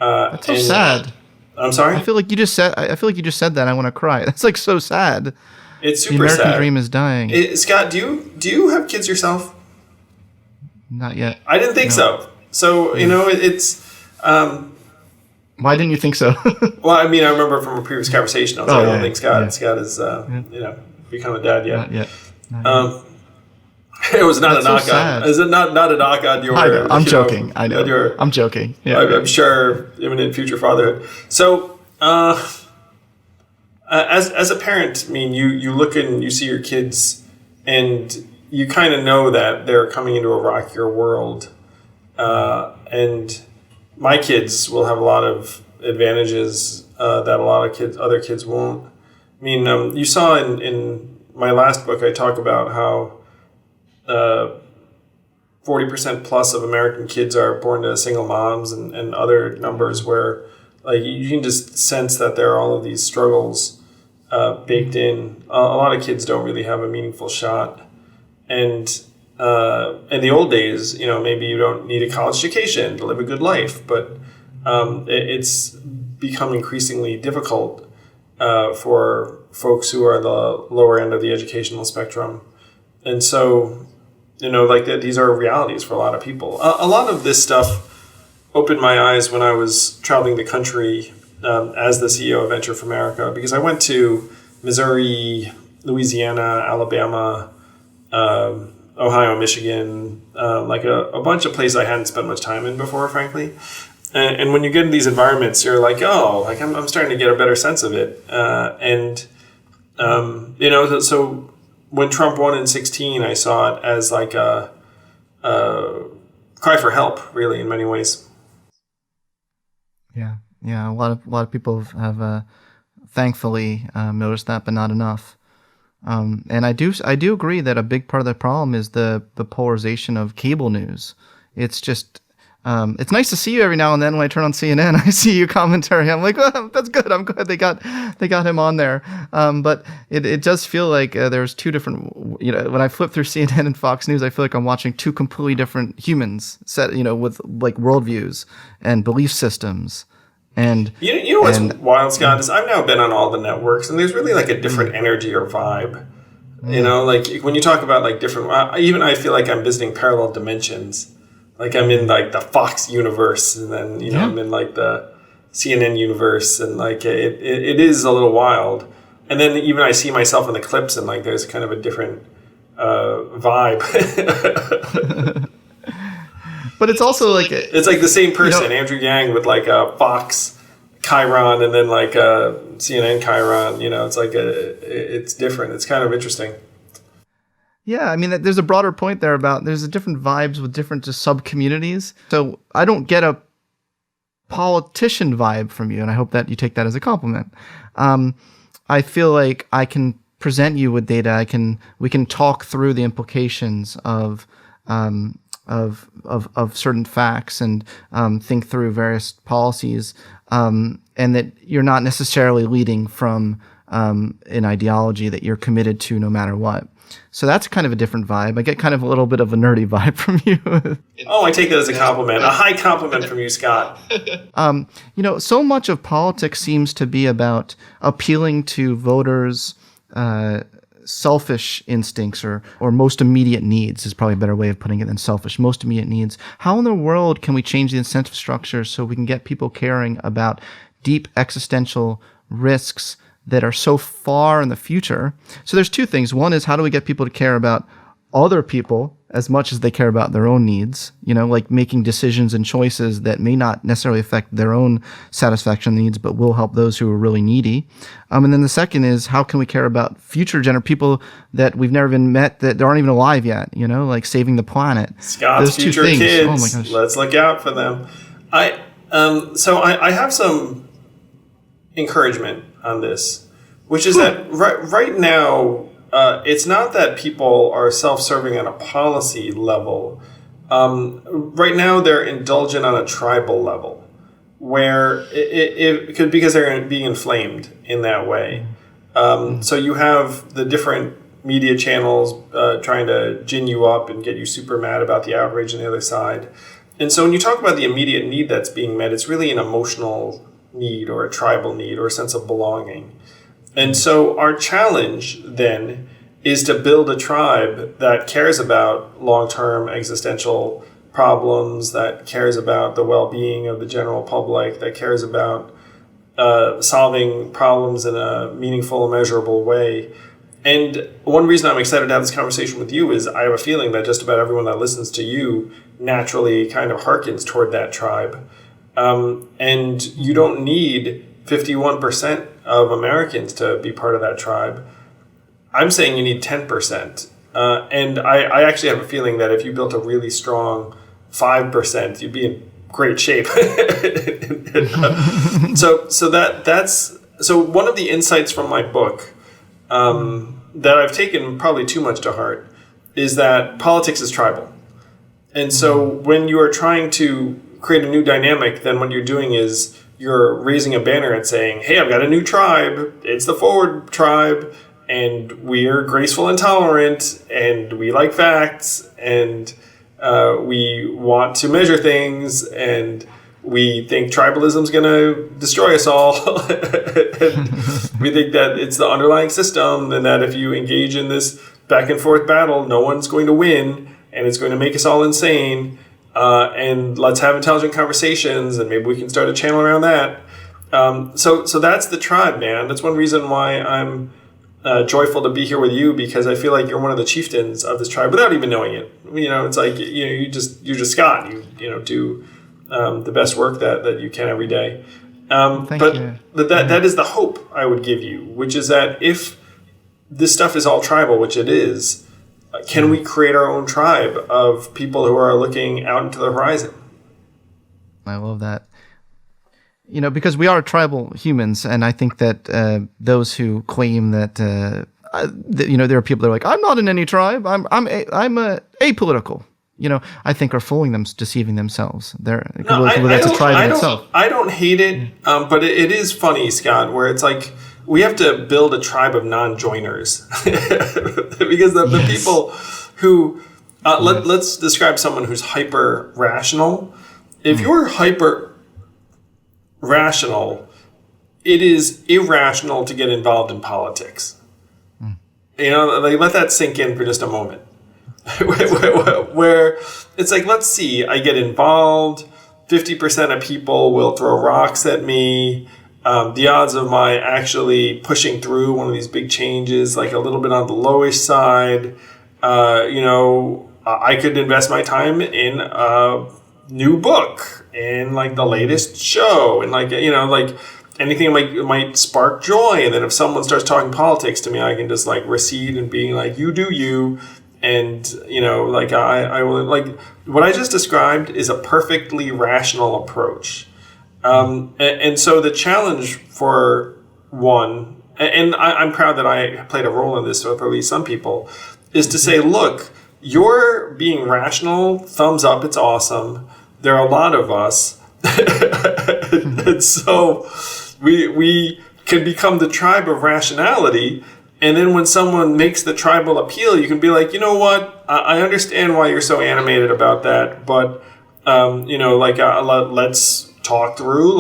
That's so sad. I'm sorry? I feel like you just said that. I want to cry. That's like so sad. It's super sad. The American dream is dying. Scott, do you have kids yourself? Not yet. I didn't think so. So, it's... Why didn't you think so? Well, I mean, I remember from a previous conversation, I was I don't think Scott is, become a dad yet. Not yet. It was not That's a knock so sad. on. Is it not a knock on your? I know. I'm joking. I know. I'm joking. Yeah. I'm sure imminent future fatherhood. So, as a parent, I mean, you look and you see your kids, and you kind of know that they're coming into a rockier world, and my kids will have a lot of advantages that a lot of other kids won't. I mean, you saw in my last book, I talk about how 40% plus of American kids are born to single moms, and other numbers where like you can just sense that there are all of these struggles baked in. A lot of kids don't really have a meaningful shot. And in the old days, maybe you don't need a college education to live a good life, but it's become increasingly difficult for folks who are the lower end of the educational spectrum. And so, these are realities for a lot of people. A lot of this stuff opened my eyes when I was traveling the country as the CEO of Venture for America, because I went to Missouri, Louisiana, Alabama, Ohio, Michigan, like a bunch of places I hadn't spent much time in before, frankly. And when you get in these environments, you're like, I'm starting to get a better sense of it. So when Trump won in 2016, I saw it as like a cry for help, really, in many ways. Yeah. A lot of people have thankfully noticed that, but not enough. And I do agree that a big part of the problem is the polarization of cable news. It's just it's nice to see you every now and then. When I turn on CNN, I see your commentary. I'm like, oh, that's good. I'm glad they got him on there. But it does feel like there's two different. When I flip through CNN and Fox News, I feel like I'm watching two completely different humans set. With like worldviews and belief systems. And you know what's wild, Scott, is I've now been on all the networks, and there's really like a different energy or vibe. Like when you talk about like different, even I feel like I'm visiting parallel dimensions. Like I'm in like the Fox universe, and then I'm in like the CNN universe, and like it is a little wild. And then even I see myself in the clips, and like there's kind of a different vibe. But it's also like it's like the same person, Andrew Yang, with like a Fox Chiron and then like a CNN Chiron. It's like it's different. It's kind of interesting. Yeah, I mean, there's a broader point there about there's a different vibes with different just sub-communities. So I don't get a politician vibe from you, and I hope that you take that as a compliment. I feel like I can present you with data. We can talk through the implications of certain facts and think through various policies, and that you're not necessarily leading from an ideology that you're committed to no matter what. So that's kind of a different vibe. I get kind of a little bit of a nerdy vibe from you. Oh, I take that as a compliment, a high compliment from you, Scott. So much of politics seems to be about appealing to voters' selfish instincts or most immediate needs is probably a better way of putting it than selfish, most immediate needs. How in the world can we change the incentive structure so we can get people caring about deep existential risks that are so far in the future? So there's two things. One is, how do we get people to care about other people as much as they care about their own needs, like making decisions and choices that may not necessarily affect their own satisfaction needs, but will help those who are really needy. And then the second is, how can we care about future people that we've never even met, that aren't even alive yet, like saving the planet. Scott's future kids. Oh my gosh. Let's look out for them. I have some encouragement on this, which is that right now, it's not that people are self-serving on a policy level. Right now, they're indulgent on a tribal level, where it could, because they're being inflamed in that way. So you have the different media channels trying to gin you up and get you super mad about the outrage on the other side. And so when you talk about the immediate need that's being met, it's really an emotional need or a tribal need or a sense of belonging. And so our challenge then is to build a tribe that cares about long-term existential problems, that cares about the well-being of the general public, that cares about solving problems in a meaningful and measurable way. And one reason I'm excited to have this conversation with you is I have a feeling that just about everyone that listens to you naturally kind of harkens toward that tribe. And you don't need 51% of Americans to be part of that tribe. I'm saying you need 10%. And I actually have a feeling that if you built a really strong 5%, you'd be in great shape. So one of the insights from my book that I've taken probably too much to heart is that politics is tribal. And so when you are trying to create a new dynamic, then what you're doing is you're raising a banner and saying, hey, I've got a new tribe. It's the Forward tribe. And we're graceful and tolerant. And we like facts. And we want to measure things. And we think tribalism is going to destroy us all. And we think that it's the underlying system. And that if you engage in this back and forth battle, no one's going to win. And it's going to make us all insane. And let's have intelligent conversations, and maybe we can start a channel around that. So that's the tribe, man. That's one reason why I'm joyful to be here with you, because I feel like you're one of the chieftains of this tribe without even knowing it. It's like you're just Scott. You do the best work that you can every day. Thank you. But that is the hope I would give you, which is that if this stuff is all tribal, which it is. Can we create our own tribe of people who are looking out into the horizon? I love that. because we are tribal humans, and I think that those who claim that there are people that are like, I'm not in any tribe, I'm apolitical. I think are fooling them, deceiving themselves. That's a tribe in itself. I don't hate it, but it is funny, Scott, where it's like we have to build a tribe of non-joiners because the people who let's describe someone who's hyper rational. If you're hyper rational, it is irrational to get involved in politics. Let that sink in for just a moment. Where it's like, let's see, I get involved, 50% of people will throw rocks at me. The odds of my actually pushing through one of these big changes, like a little bit on the lowish side, I could invest my time in a new book and like the latest show and anything might spark joy. And then if someone starts talking politics to me, I can just like recede and being like, you do you. And, I will what I just described is a perfectly rational approach. And so the challenge for one, and I'm proud that I played a role in this with at least some people, is to say, look, you're being rational, thumbs up, it's awesome. There are a lot of us. And so we can become the tribe of rationality. And then when someone makes the tribal appeal, you can be like, you know what? I understand why you're so animated about that, but let's talk through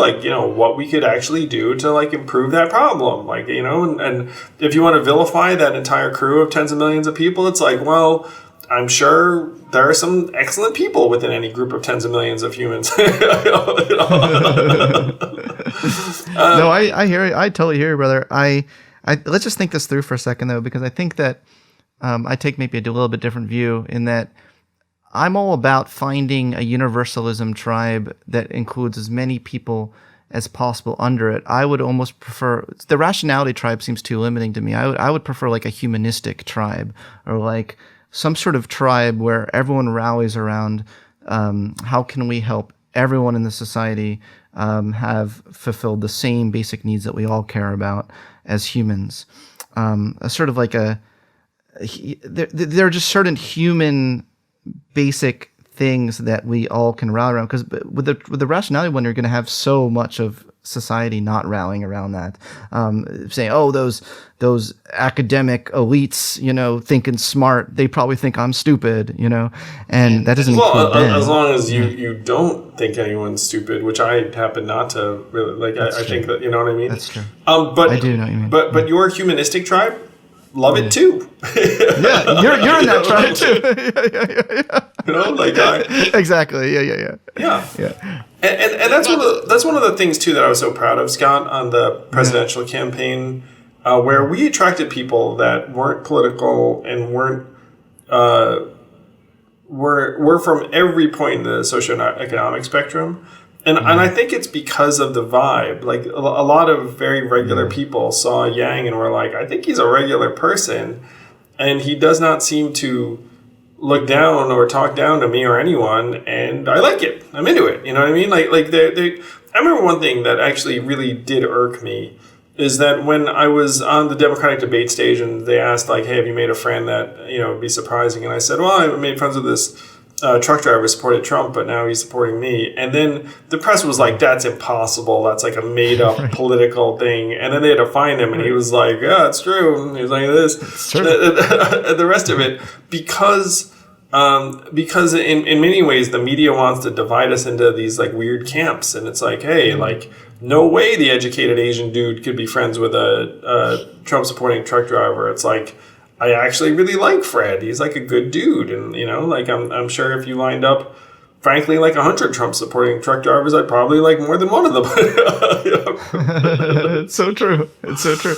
what we could actually do to improve that problem. And if you want to vilify that entire crew of tens of millions of people, it's like, well, I'm sure there are some excellent people within any group of tens of millions of humans. No, I hear you. I totally hear you, brother. Let's just think this through for a second, though, because I think that I take maybe a little bit different view in that I'm all about finding a universalism tribe that includes as many people as possible under it. I would almost prefer the rationality tribe seems too limiting to me. I would prefer like a humanistic tribe or like some sort of tribe where everyone rallies around how can we help everyone in the society have fulfilled the same basic needs that we all care about as humans. A sort of like there are just certain human basic things that we all can rally around, because with the rationality one, you're going to have so much of society not rallying around that, saying, oh, those academic elites, thinking smart, they probably think I'm stupid, and that doesn't include them. As long as you don't think anyone's stupid, which I happen not to really I think that, you know what I mean? That's true. But I do know what you mean. But your humanistic tribe, love it too. Yeah, you're in that tribe too. Yeah. Exactly. Yeah. And that's one of the things too that I was so proud of, Scott, on the presidential campaign, where we attracted people that weren't political and were from every point in the socioeconomic spectrum. And I think it's because of the vibe. Like a lot of very regular people saw Yang and were like, I think he's a regular person, and he does not seem to look down or talk down to me or anyone, and I like it. I'm into it. You know what I mean? I remember one thing that actually really did irk me is that when I was on the Democratic debate stage and they asked hey, have you made a friend that would be surprising? And I said, well, I made friends with this truck driver who supported Trump, but now he's supporting me. And then the press was like, that's impossible. That's like a made up political thing. And then they had to find him, and he was like, yeah, it's true. And he was like this. It's true. The rest of it, because in many ways the media wants to divide us into these weird camps, and it's like, hey, no way the educated Asian dude could be friends with a Trump supporting truck driver. It's like, I actually really like Fred. He's a good dude. And, I'm sure if you lined up, frankly, 100 Trump supporting truck drivers, I'd probably like more than one of them. It's so true. It's so true.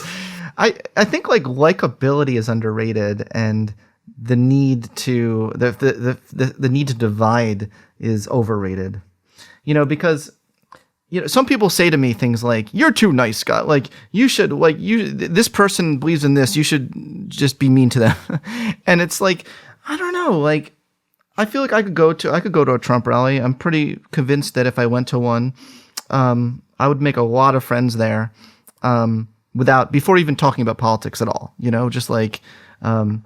I think likability is underrated, and the need to the need to divide is overrated. Because some people say to me things like, you're too nice, Scott. You should, this person believes in this, you should just be mean to them. And it's I don't know, I feel like I could go to a Trump rally. I'm pretty convinced that if I went to one, I would make a lot of friends there, before even talking about politics at all. Just like, hey,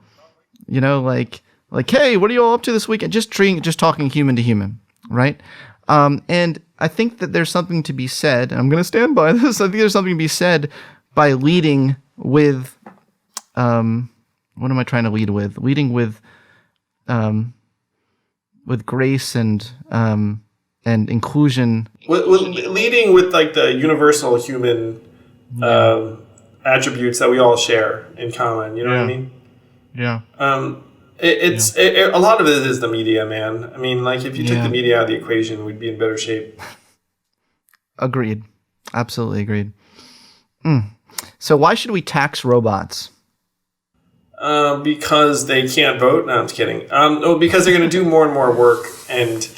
what are you all up to this weekend? Just talking human to human, right? And I think that there's something to be said, and I'm going to stand by this. I think there's something to be said by leading with, what am I trying to lead with? Leading with grace and inclusion. Leading with like the universal human attributes that we all share in common. You know what I mean? Yeah. A lot of it is the media, man. I mean, like if you took the media out of the equation, we'd be in better shape. Agreed. Absolutely agreed. So why should we tax robots? Because they can't vote? No, I'm just kidding. Because they're going to do more and more work, and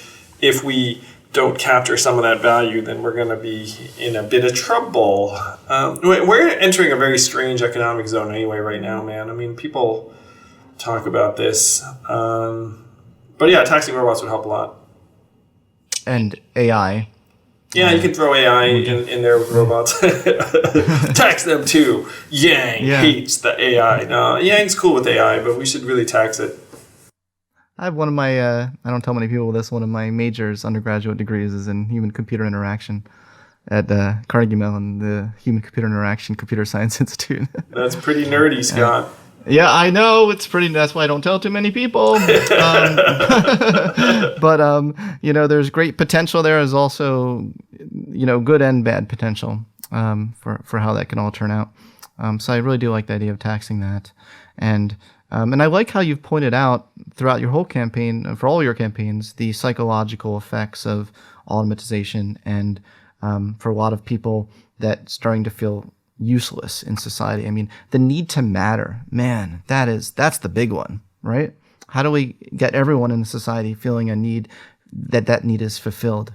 if we don't capture some of that value, then we're going to be in a bit of trouble. We're entering a very strange economic zone anyway right now, man. I mean, people talk about this. But yeah, taxing robots would help a lot. And AI. Yeah, you can throw AI in there with robots. Tax them too. Yang hates the AI. No, Yang's cool with AI, but we should really tax it. I have one of my, I don't tell many people this, one of my majors, undergraduate degrees is in human-computer interaction at Carnegie Mellon, the Human Computer Interaction Computer Science Institute. That's pretty nerdy, Scott. Yeah, I know. It's pretty. That's why I don't tell too many people. But there's great potential there. There's also, good and bad potential for how that can all turn out. So I really do like the idea of taxing that, and I like how you've pointed out throughout your whole campaign, for all your campaigns, the psychological effects of automatization, and for a lot of people that starting to feel useless in society. I mean, the need to matter, man, that's the big one, right? How do we get everyone in the society feeling a need, that need is fulfilled?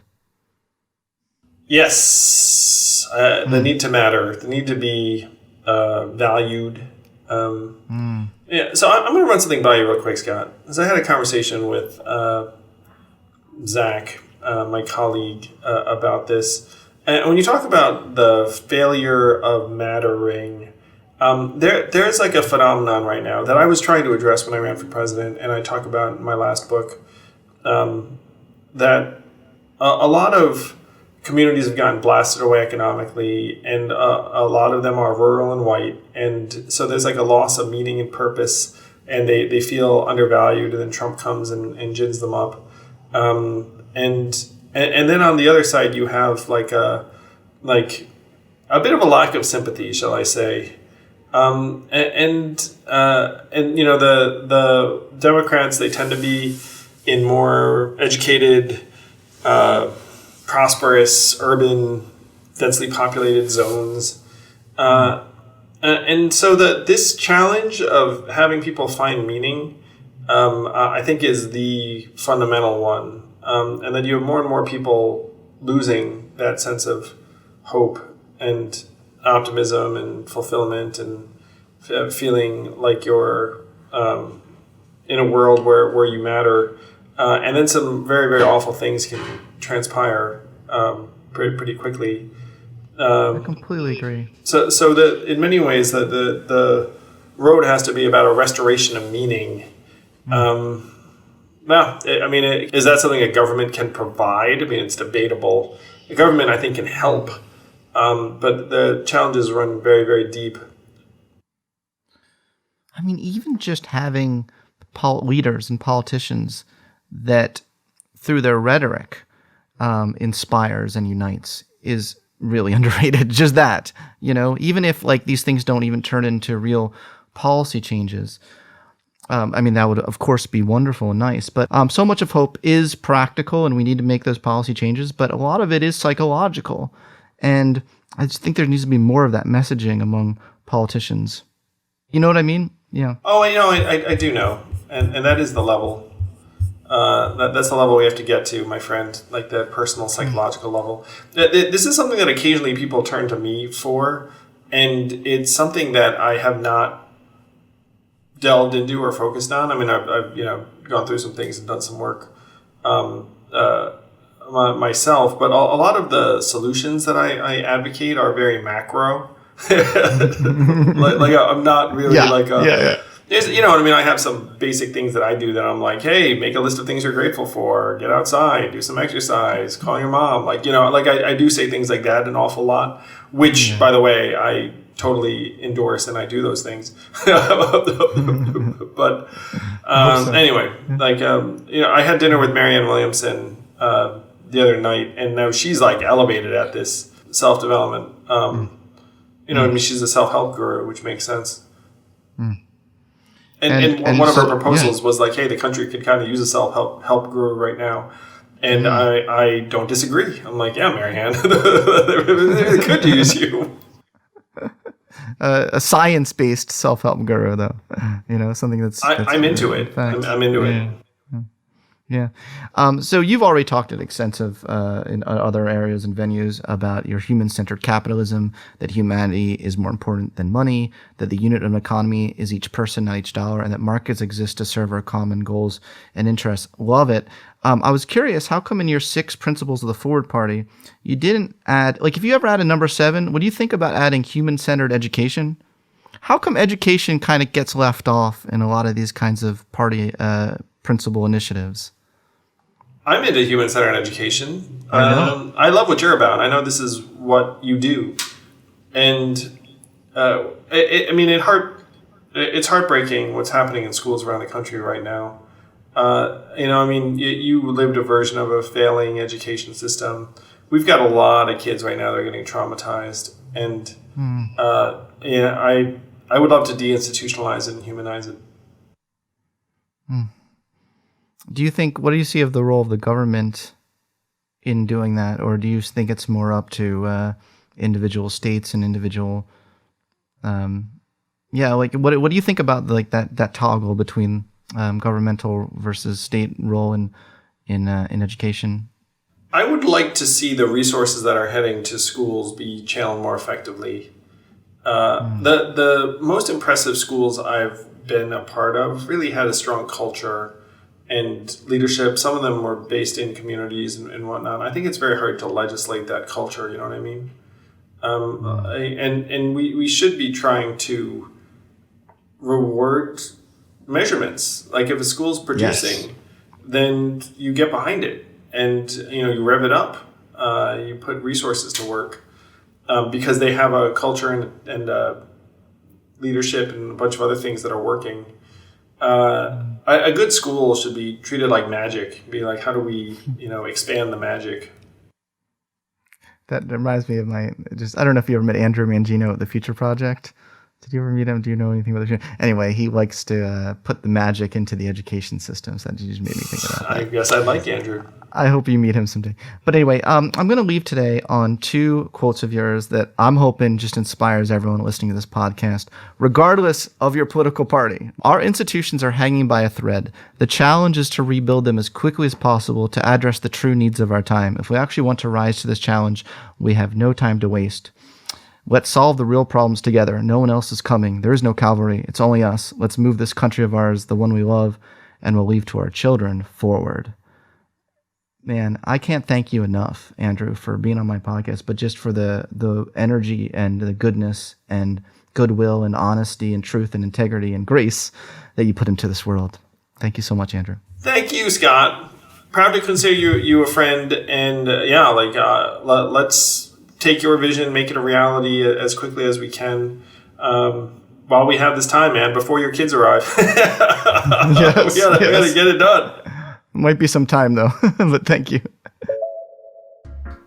Yes, the need to matter, the need to be valued. Yeah, so I'm going to run something by you real quick, Scott. Because I had a conversation with Zach, my colleague, about this. And when you talk about the failure of mattering, there's like a phenomenon right now that I was trying to address when I ran for president, and I talk about in my last book, that a lot of communities have gotten blasted away economically, and a lot of them are rural and white, and so there's like a loss of meaning and purpose, and they feel undervalued, and then Trump comes and gins them up, and then on the other side, you have like a bit of a lack of sympathy, shall I say? The Democrats, they tend to be in more educated, prosperous, urban, densely populated zones, and so this challenge of having people find meaning, I think, is the fundamental one. And then you have more and more people losing that sense of hope and optimism and fulfillment, and feeling like you're in a world where you matter. And then some very, very awful things can transpire pretty quickly. I completely agree. So in many ways, the road has to be about a restoration of meaning. Well, I mean, is that something a government can provide? I mean, it's debatable. The government, I think, can help, but the challenges run very, very deep. I mean, even just having leaders and politicians that, through their rhetoric, inspires and unites is really underrated. Just that, even if like these things don't even turn into real policy changes. I mean, that would, of course, be wonderful and nice, but so much of hope is practical, and we need to make those policy changes, but a lot of it is psychological, and I just think there needs to be more of that messaging among politicians. You know what I mean? Yeah. Oh, I do know, and that is the level. That's the level we have to get to, my friend, like the personal psychological level. This is something that occasionally people turn to me for, and it's something that I have not delved into or focused on. I mean, I've gone through some things and done some work myself, but a lot of the solutions that I advocate are very macro. like I'm not really you know what I mean? I have some basic things that I do that I'm like, hey, make a list of things you're grateful for, get outside, do some exercise, call your mom. Like, you know, like I do say things like that an awful lot, which, by the way, I totally endorse, and I do those things. But anyway, like, you know, I had dinner with Marianne Williamson the other night, and now she's like elevated at this self-development. You know, I mean, she's a self-help guru, which makes sense. And one of her proposals was like, hey, the country could kind of use a self-help guru right now. And I don't disagree. I'm like, yeah, Marianne, they could use you. A science-based self-help guru, though. You know, something that's I'm into it. I'm into it. Yeah. So you've already talked at extensive in other areas and venues about your human-centered capitalism, that humanity is more important than money, that the unit of an economy is each person, not each dollar, and that markets exist to serve our common goals and interests. Love it. I was curious, how come in your 6 principles of the Forward Party, you didn't add, like if you ever added number 7, what do you think about adding human-centered education? How come education kind of gets left off in a lot of these kinds of party principle initiatives? I'm into human-centered education. I love what you're about. I know this is what you do. And, it's heartbreaking what's happening in schools around the country right now. You know, I mean, you lived a version of a failing education system. We've got a lot of kids right now that are getting traumatized. And, I would love to deinstitutionalize it and humanize it. Do you think, what do you see of the role of the government in doing that? Or do you think it's more up to individual states and individual, like what do you think about like that toggle between governmental versus state role in education? I would like to see the resources that are heading to schools be channeled more effectively. The most impressive schools I've been a part of really had a strong culture and leadership. Some of them were based in communities and whatnot. I think it's very hard to legislate that culture, you know what I mean? And we should be trying to reward measurements. Like if a school's producing, then you get behind it and, you know, you rev it up. You put resources to work because they have a culture and leadership and a bunch of other things that are working. A good school should be treated like magic. Be like, how do we, expand the magic? That reminds me of I don't know if you ever met Andrew Mangino at the Future Project. Did you ever meet him? Do you know anything about the Future? Anyway, he likes to put the magic into the education system. So that just made me think of that. I guess I like Andrew. I hope you meet him someday. But anyway, I'm going to leave today on 2 quotes of yours that I'm hoping just inspires everyone listening to this podcast, regardless of your political party. Our institutions are hanging by a thread. The challenge is to rebuild them as quickly as possible to address the true needs of our time. If we actually want to rise to this challenge, we have no time to waste. Let's solve the real problems together. No one else is coming. There is no cavalry. It's only us. Let's move this country of ours, the one we love, and will leave to our children, forward. Man, I can't thank you enough, Andrew, for being on my podcast, but just for the energy and the goodness and goodwill and honesty and truth and integrity and grace that you put into this world. Thank you so much, Andrew. Thank you, Scott. Proud to consider you a friend. And let's take your vision, make it a reality as quickly as we can. While we have this time, man, before your kids arrive. We gotta get it done. Might be some time, though, but thank you.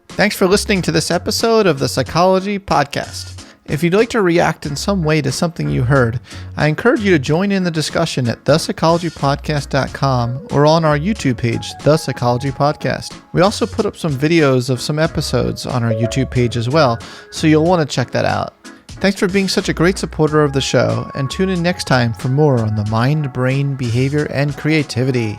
Thanks for listening to this episode of the Psychology Podcast. If you'd like to react in some way to something you heard, I encourage you to join in the discussion at thepsychologypodcast.com or on our YouTube page, The Psychology Podcast. We also put up some videos of some episodes on our YouTube page as well, so you'll want to check that out. Thanks for being such a great supporter of the show, and tune in next time for more on the mind, brain, behavior, and creativity.